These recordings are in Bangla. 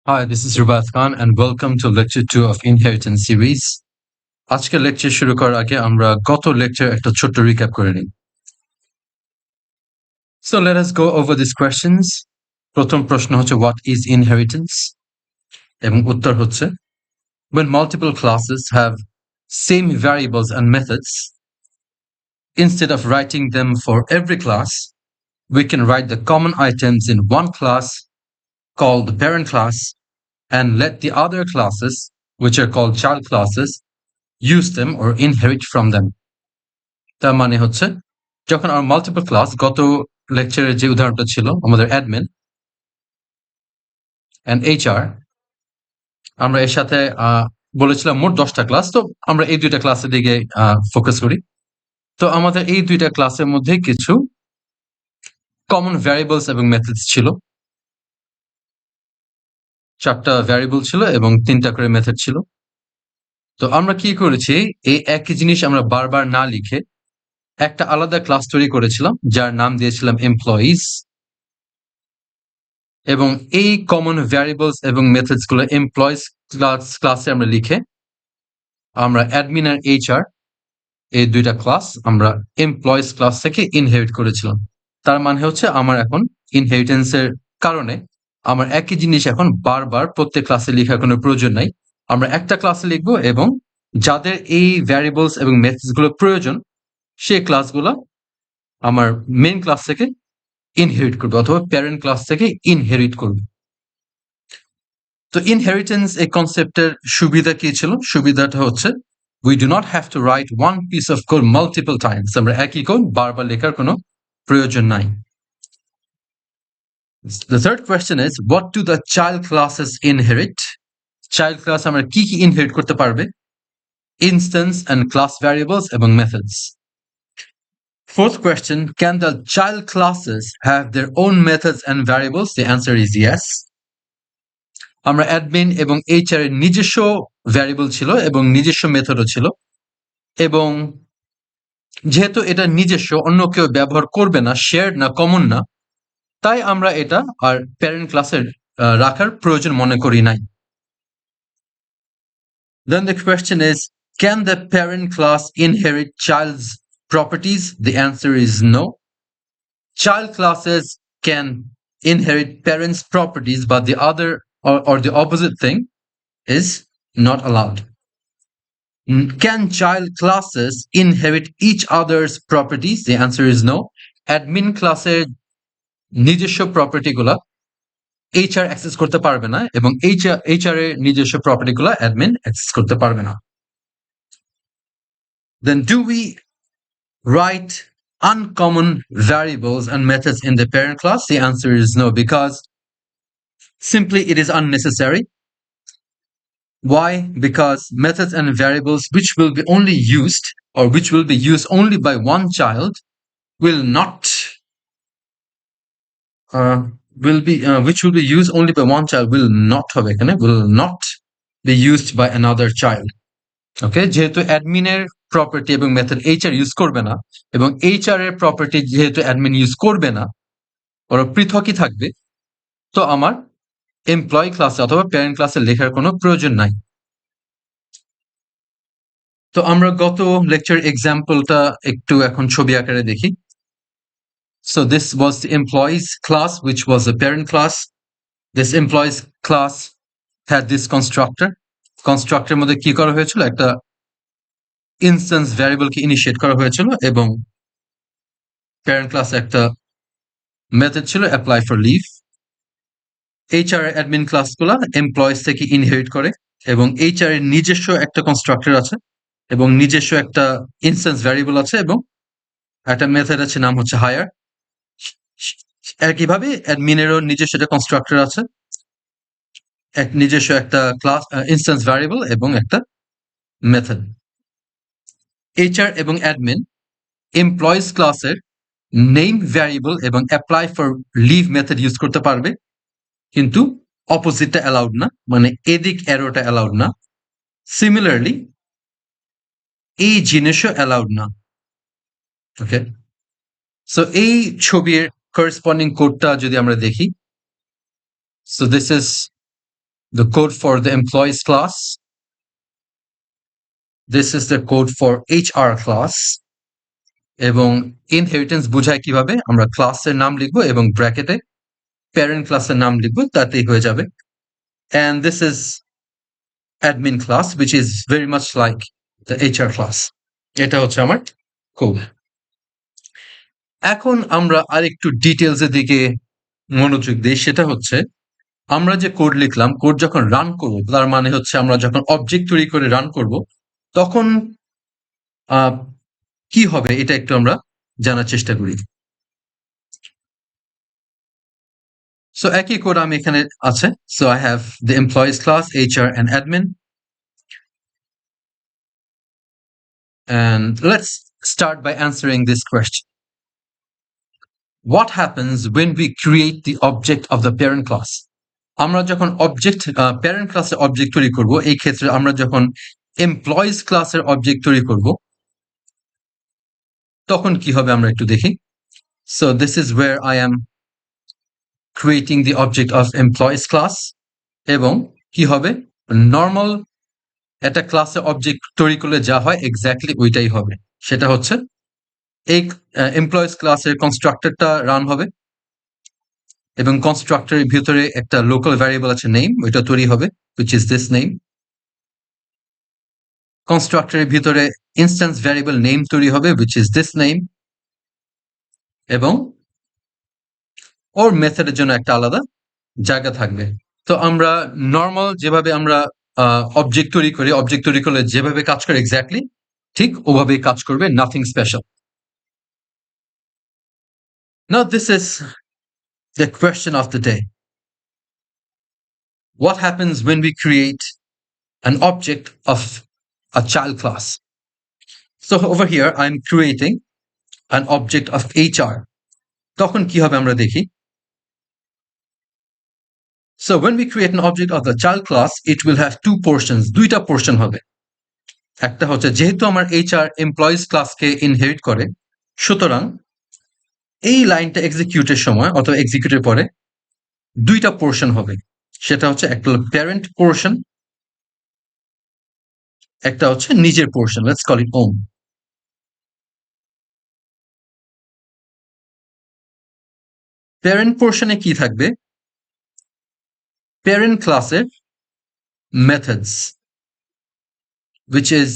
Hi, this is Rubath Khan and welcome to lecture 2 of Inheritance series. আজকের লেকচার শুরু করার আগে আমরা গত লেকচার একটা ছোট্ট রিক্যাপ করে নিই। So let us go over these questions. প্রথম প্রশ্ন হচ্ছে what is inheritance? এবং উত্তর হচ্ছে when multiple classes have same variables and methods, instead of writing them for every class, we can write the common items in one class called the parent class and let the other classes, which are called child classes, use them or inherit from them. তার মানে হচ্ছে যখন আমার মাল্টিপল ক্লাস গত লেকচারের যে উদাহরণটা ছিল আমাদের অ্যাডমিন এন্ড এইচআর আমরা এর সাথে বলেছিলাম মোট 10টা ক্লাস। তো আমরা এই দুইটা ক্লাসের দিকে ফোকাস করি। তো আমাদের এই দুইটা ক্লাসের মধ্যে কিছু কমন ভ্যারিয়েবলস এবং মেথডস ছিল। 4টা ভ্যারিয়েবল ছিল এবং 3টা করে মেথড ছিল। তো আমরা কি করেছি, এই একই জিনিস আমরা বারবার না লিখে একটা আলাদা ক্লাস তৈরি করেছিলাম যার নাম দিয়েছিলাম এমপ্লয়িজ, এবং এই কমন ভ্যারিয়েবলস এবং মেথডস গুলো এমপ্লয়িজ ক্লাসে আমরা লিখে আমরা অ্যাডমিন আর এইচআর এই দুইটা ক্লাস আমরা এমপ্লয়িজ ক্লাস থেকে ইনহেরিট করেছিলাম। তার মানে হচ্ছে আমার এখন ইনহেরিটেন্সের কারণে আমার একই জিনিস এখন বারবার প্রত্যেক ক্লাসে লেখার কোনো প্রয়োজন নাই। আমরা একটা ক্লাসে লিখবো এবং যাদের এই ভ্যারিয়েবলস এবং মেথডস গুলো প্রয়োজন সেই ক্লাসগুলো আমার মেইন ক্লাস থেকে ইনহেরিট করবে অথবা প্যারেন্ট ক্লাস থেকে ইনহেরিট করবে। তো ইনহেরিটেন্স এই কনসেপ্টের সুবিধা কি ছিল? সুবিধাটা হচ্ছে we do not have to write one piece of code multiple times. আমরা একই কোড বারবার লেখার কোনো প্রয়োজন নাই। The third question is what do the child classes inherit? Child class আমরা কি কি ইনহেরিট করতে পারবে? Instance and class variables এবং methods. Fourth question, can the child classes have their own methods and variables? The answer is yes. আমরা অ্যাডমিন এবং এইচআর এর নিজস্ব ভ্যারিয়েবল ছিল এবং নিজস্ব মেথডও ছিল, এবং যেহেতু এটা নিজস্ব, অন্য কেউ ব্যবহার করবে না, শেয়ার্ড না, কমন না, তাই আমরা এটা আর প্যারেন্ট ক্লাসের রাখার প্রয়োজন মনে করি নাই। Then the question is, can the parent class inherit child's properties? The answer is no. Child classes can inherit parents' properties, but the other or the opposite thing is not allowed. Can child classes inherit each other's properties? The answer is no. Admin ক্লাসের নিজস্ব প্রপার্টি গুলা এইচআর অ্যাক্সেস করতে পারবে না এবং এইচআর এর নিজস্ব প্রপার্টি গুলা অ্যাডমিন অ্যাক্সেস করতে পারবে না। Then do we write uncommon variables and methods in the parent class? The answer is no, because simply it is unnecessary. Why? Because methods and variables which will be only used or which will be used only by one child will not which will be used only by one child will not হবে এখানে, will not be used by another child. ওকে, যেহেতু অ্যাডমিনের প্রপার্টি এবং মেথড এইচআর ইউজ করবে না এবং এইচআর এর প্রপার্টি যেহেতু অ্যাডমিন ইউজ করবে না, ওরা পৃথকই থাকবে, তো আমার এমপ্লয়ি ক্লাসে অথবা প্যারেন্ট ক্লাসে লেখার কোনো প্রয়োজন নাই। তো আমরা গত লেকচার এক্সাম্পলটা একটু এখন ছবি আকারে দেখি। So this was the employees class, which was a parent class. This employees class had this constructor. কনস্ট্রাক্টরের মধ্যে কি করা হয়েছিল, একটা ইনস্ট্যান্স ভ্যারিয়েবলকে ইনিশিয়েট করা হয়েছিল এবং প্যারেন্ট ক্লাসে একটা মেথড ছিল apply for leave. HR admin ক্লাসগুলো এমপ্লয়িজ থেকে ইনহেরিট করে এবং এইচআর এর নিজস্ব একটা কনস্ট্রাক্টর আছে এবং নিজস্ব একটা ইনস্ট্যান্স ভ্যারিয়েবল আছে এবং একটা মেথড আছে, নাম হচ্ছে হায়ার। একইভাবে অ্যাডমিনেরও নিজস্ব একটা কনস্ট্রাক্টর আছে, নিজস্ব একটা ক্লাস ইনস্ট্যান্স ভ্যারিয়েবল এবং একটা মেথড। এইচআর এবং অ্যাডমিন এমপ্লয়িজ ক্লাসের নেম ভ্যারিয়েবল এবং apply for leave method use করতে পারবে, কিন্তু অপোজিটটা অ্যালাউড না, মানে এদিক অ্যারোটা অ্যালাউড না। সিমিলারলি এই জিনিসও অ্যালাউড না। ওকে, সো এই ছবির করেসপন্ডিং কোডটা যদি আমরা দেখি, so this is the code for the employees class. This is the code for HR class. এবং inheritance বোঝায় কিভাবে? আমরা ক্লাসের নাম লিখবো এবং ব্র্যাকেটে প্যারেন্ট ক্লাসের নাম লিখবো, তাতেই হয়ে যাবে। And this is admin class, which is very much like the HR class. এটা হচ্ছে আমার কোড। এখন আমরা আরেকটু ডিটেলসের দিকে মনোযোগ দিই, সেটা হচ্ছে আমরা যে কোড লিখলাম, কোড যখন রান করব, তার মানে হচ্ছে আমরা যখন অবজেক্ট তৈরি করে রান করব, তখন কি হবে এটা একটু আমরা জানার চেষ্টা করি। সো একই কোড আমি এখানে আছে। So I have the employees class, HR and admin. And let's start by answering this question. What happens when we create the object of the parent class? আমরা যখন অবজেক্ট প্যারেন্ট ক্লাসের অবজেক্ট তৈরি করব, এই ক্ষেত্রে আমরা যখন এমপ্লয়িজ ক্লাসের অবজেক্ট তৈরি করব, তখন কি হবে আমরা একটু দেখি। So this is wire I am creating the object of employees class. এবং কি হবে, নর্মাল একটা ক্লাসে অবজেক্ট তৈরি করলে যা হয় এক্স্যাক্টলি ওইটাই হবে। সেটা হচ্ছে এই এমপ্লয়িজ ক্লাসের কনস্ট্রাক্টরটা রান হবে এবং কনস্ট্রাক্টরের ভিতরে একটা লোকাল ভ্যারিয়েবল আছে নেম, ওইটা তৈরি হবে, which is this name. কনস্ট্রাক্টরের ভিতরে ইনস্ট্যান্স ভ্যারিয়েবল নেম তৈরি হবে, which is this name. এবং ওর মেথডের জন্য একটা আলাদা জায়গা থাকবে। তো আমরা নর্মাল যেভাবে আমরা অবজেক্ট তৈরি করি, অবজেক্ট তৈরি করলে যেভাবে কাজ করে এক্স্যাক্টলি ঠিক ওভাবেই কাজ করবে, nothing special. Now this is the question of the day. What happens when we create an object of a child class? So over here I'm creating an object of HR. তখন কি হবে আমরা দেখি। So when we create an object of the child class, it will have two portions. দুইটা পোর্শন হবে। একটা হচ্ছে যেহেতু আমার HR এমপ্লয়িজ ক্লাসকে ইনহেরিট করে, সুতরাং এই লাইনটা এক্সিকিউটের সময় অথবা এক্সিকিউটের পরে দুইটা পোর্শন হবে। সেটা হচ্ছে একটা প্যারেন্ট পোর্শন, একটা হচ্ছে নিজের portion. Let's call it own. Parent পোর্শনে কি থাকবে? প্যারেন্ট ক্লাসের methods, which is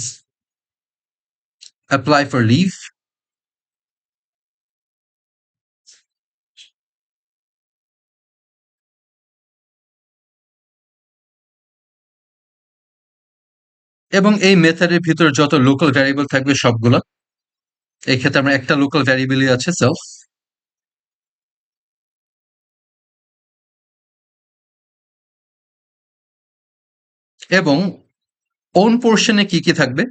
apply for leave, এবং এই মেথডের ভিতরে যত লোকাল ভ্যারিয়েবল থাকবে সবগুলা। এই ক্ষেত্রে আমরা একটা লোকাল ভ্যারিয়েবলই আছে সেলফ। এবং ওন পোর্শনে কি কি থাকবে?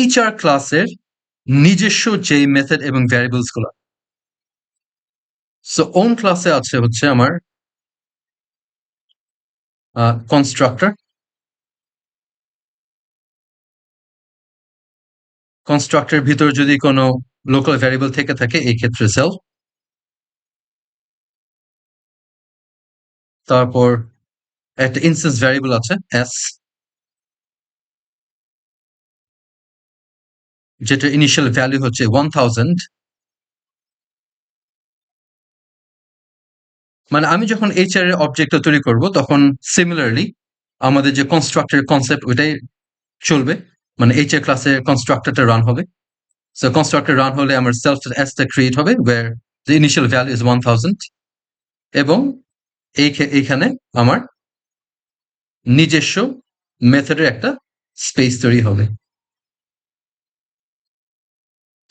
HR ক্লাসের নিজস্ব যেই মেথড এবং ভ্যারিয়েবলস গুলো। সো ওন ক্লাসে আছে হচ্ছে আমার কনস্ট্রাক্টর, কনস্ট্রাক্টরের ভিতর যদি কোনো লোকাল ভ্যারিয়েবল থেকে থাকে, এই ক্ষেত্রে সেলফ। তারপর একটা ইনস্ট্যান্স ভ্যারিয়েবল আছে s, যেটা ইনিশিয়াল ভ্যালু হচ্ছে 1000। মানে আমি যখন HR এর অবজেক্টটা তৈরি করব, তখন সিমিলারলি আমাদের যে কনস্ট্রাক্টরের কনসেপ্ট ওইটাই চলবে। মানে HR ক্লাসের কনস্ট্রাক্টরটা রান হবে। সো কনস্ট্রাক্টর রান হলে আমার সেলফ এসটা ক্রিয়েট হবে where the initial value is 1000 এবং এইখানে আমার নিজস্ব মেথডের একটা স্পেস তৈরি হবে।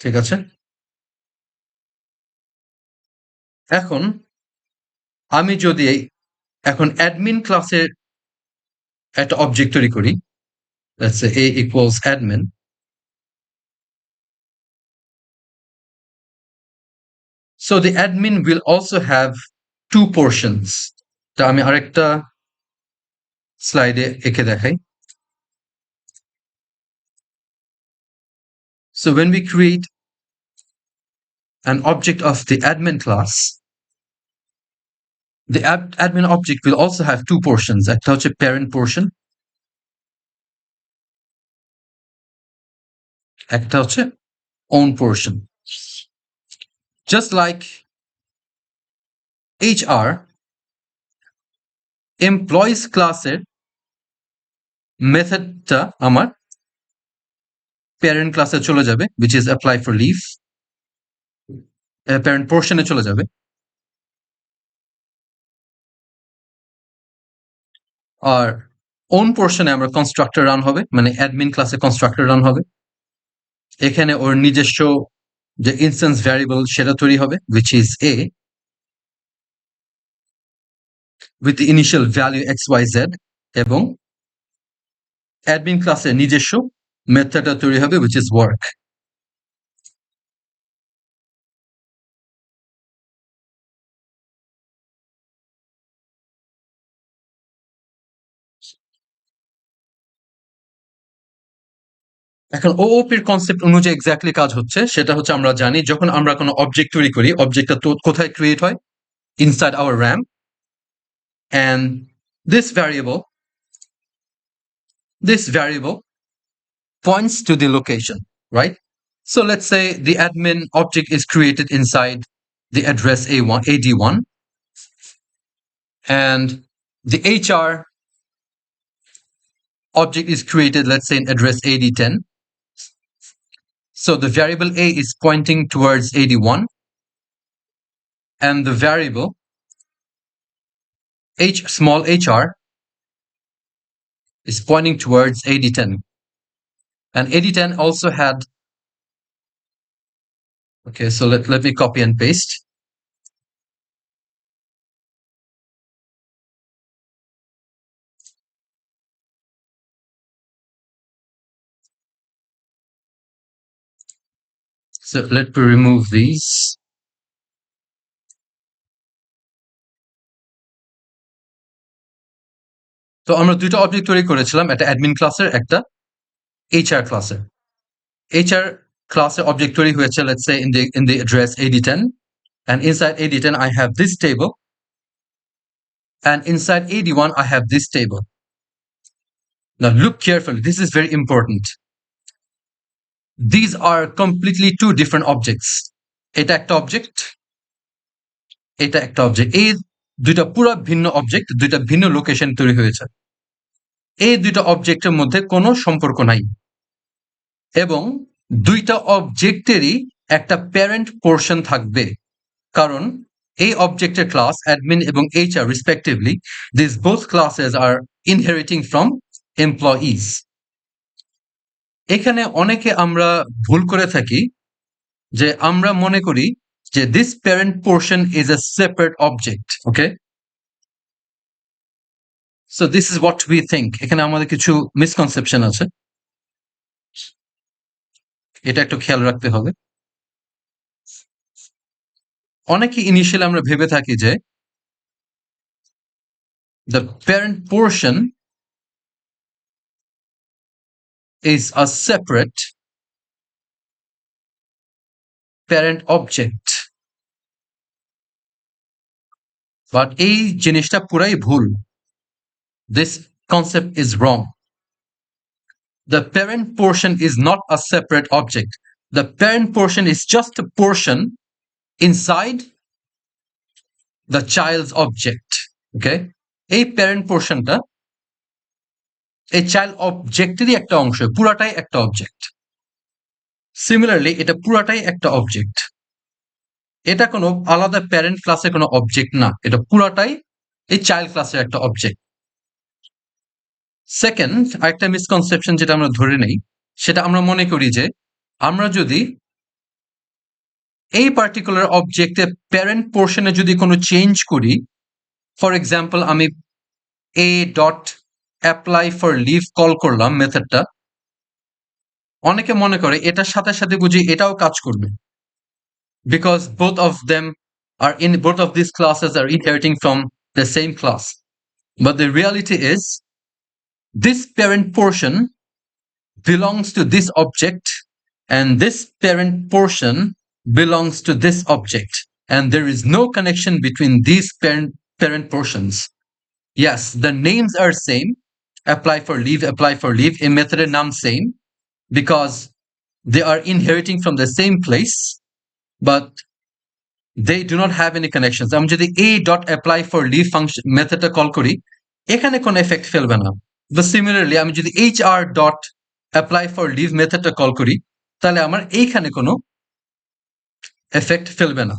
ঠিক আছে। এখন আমি যদি এখন অ্যাডমিন ক্লাসের একটা অবজেক্ট তৈরি করি, let's say a equals admin. So the admin will also have two portions. তা আমি আরেকটা স্লাইডে এঁকে দেখাই। So when we create an object of the admin class, The admin object will also have two portions. একটা হচ্ছে parent portion, একটা হচ্ছে own portion. Just like HR, employees ক্লাসের মেথডটা আমার parent ক্লাসে চলে যাবে, which is apply for leave, parent portion এ চলে যাবে। আর own portion এ আমরা constructor রান হবে, মানে admin ক্লাসে constructor রান হবে। এখানে ওর নিজস্ব যে instance variable সেটা তৈরি হবে, which is a with the initial value xyz, এবং admin ক্লাসে নিজস্ব মেথডটা তৈরি হবে, which is work. এখন ওওপি এর কনসেপ্ট অনুযায়ী এক্স্যাক্টলি কাজ হচ্ছে সেটা হচ্ছে আমরা জানি যখন আমরা কোনো অবজেক্ট তৈরি করি, অবজেক্টটা তো কোথায় ক্রিয়েট হয়? Inside our RAM, and this variable points to the location, right? So let's say the admin object is created inside the address AD1, and the HR object is created, let's say, in address AD10. So the variable A is pointing towards AD1, and the variable small hr is pointing towards AD10. And AD10 also had, okay, so let me copy and paste. So let me remove these. তো আমরা দুটো অবজেক্ট তৈরি করেছিলাম, একটা অ্যাডমিন ক্লাসের, একটা HR ক্লাসের। HR ক্লাসের অবজেক্ট তৈরি হয়েছে, let's say, in the address AD10, and inside AD10 I have this table, and inside AD1 I have this table. Now look carefully, this is very important. These are completely two different objects. এটা একটা অবজেক্ট, এটা একটা অবজেক্ট। এই দুইটা পুরো ভিন্ন অবজেক্ট, দুইটা ভিন্ন লোকেশন তৈরি হয়েছে। এই দুইটা অবজেক্টের মধ্যে কোনো সম্পর্ক নাই, এবং দুইটা অবজেক্টেরই একটা প্যারেন্ট পোর্শন থাকবে, কারণ এই অবজেক্টের ক্লাস অ্যাডমিন এবং HR respectively, this both classes are inheriting from employees. এখানে অনেকে আমরা ভুল করে থাকি যে আমরা মনে করি যে this parent portion is a separate object, okay? So this is what we think. এখানে আমাদের কিছু মিসকনসেপশন আছে, এটা একটু খেয়াল রাখতে হবে। অনেকে ইনিশিয়ালি আমরা ভেবে থাকি যে the parent portion is a separate parent object, but এই জিনিসটা পুরাই ভুল। This concept is wrong. The parent portion is not a separate object. The parent portion is just a portion inside the child's object, okay? এই parent portionটা এই child অবজেক্টেরই একটা অংশ, পুরাটাই একটা অবজেক্ট। সিমিলারলি এটা পুরাটাই একটা অবজেক্ট, এটা কোনো আলাদা প্যারেন্ট ক্লাসের কোনো অবজেক্ট না, এটা পুরাটাই এই চাইল্ড ক্লাসের একটা অবজেক্ট। সেকেন্ড, আরেকটা মিসকনসেপশন যেটা আমরা ধরে নেই, সেটা আমরা মনে করি যে আমরা যদি এই পার্টিকুলার অবজেক্টে প্যারেন্ট পোর্শনে যদি কোনো চেঞ্জ করি, ফর এক্সাম্পল আমি a dot apply for leave call করলাম মেথডটা, অনেকে মনে করে এটার সাথে সাথে বুঝি এটাও কাজ করবে, because both of these classes are inheriting from the same class. But the reality is this parent portion belongs to this object, and this parent portion belongs to this object, and there is no connection between these parent portions. Yes, the names are same. Apply for leave, apply for leave. A method name same because they are inheriting from the same place, but they do not have any connections. আমি যদি a dot apply for leave function মেথডটা কল করি, এখানে কোনো এফেক্ট ফেলবে না। But similarly আমি যদি hr dot apply for leave মেথডটা কল করি, তাহলে আমার এইখানে কোনো এফেক্ট ফেলবে না।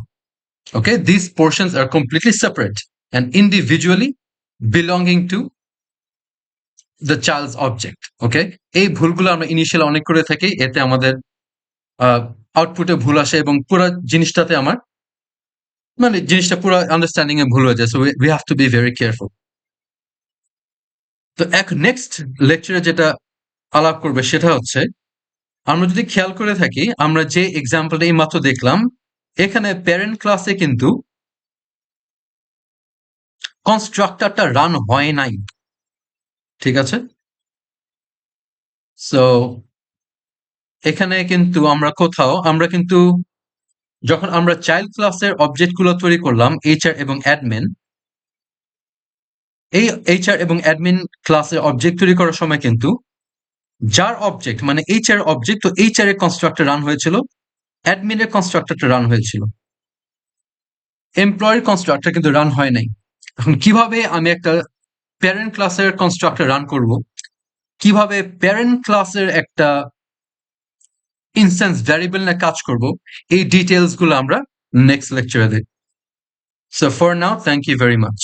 Okay, these portions are completely separate and individually belonging to the child's object. Okay, এই ভুলগুলো আমরা ইনিশিয়াল অনেক করে থাকি, এতে আমাদের আউটপুটে ভুল আসে এবং পুরো জিনিসটাতে আমার মানে জিনিসটা পুরো আন্ডারস্ট্যান্ডিং এ ভুল হয়ে যায়। So we have to be very careful. তো নেক্সট লেকচারে যেটা আলাপ করবে সেটা হচ্ছে, আমরা যদি খেয়াল করে থাকি, আমরা যে এক্সাম্পলটা এই মাত্র দেখলাম, এখানে প্যারেন্ট ক্লাসে কিন্তু কনস্ট্রাক্টরটা রান হয় নাই, ঠিক আছে? সো এখানে কিন্তু আমরা কিন্তু যখন আমরা চাইল্ড ক্লাসের অবজেক্টগুলো তৈরি করলাম এইচআর এবং অ্যাডমিন, এই এইচআর এবং অ্যাডমিন ক্লাসের অবজেক্ট তৈরি করার সময় কিন্তু যার অবজেক্ট মানে এইচআর অবজেক্ট, তো এইচআর এর কনস্ট্রাক্টর রান হয়েছিল, অ্যাডমিনের কনস্ট্রাক্টরটা রান হয়েছিল, এমপ্লয়ের কনস্ট্রাক্টর কিন্তু রান হয় নাই। এখন কিভাবে আমি একটা প্যারেন্ট ক্লাসের কনস্ট্রাক্টর রান করব, কিভাবে প্যারেন্ট ক্লাসের একটা ইনস্ট্যান্স ভ্যারিয়েবল নিয়ে কাজ করব, এই ডিটেইলস গুলো আমরা নেক্সট লেকচারে দেখব। So for now, thank you very much.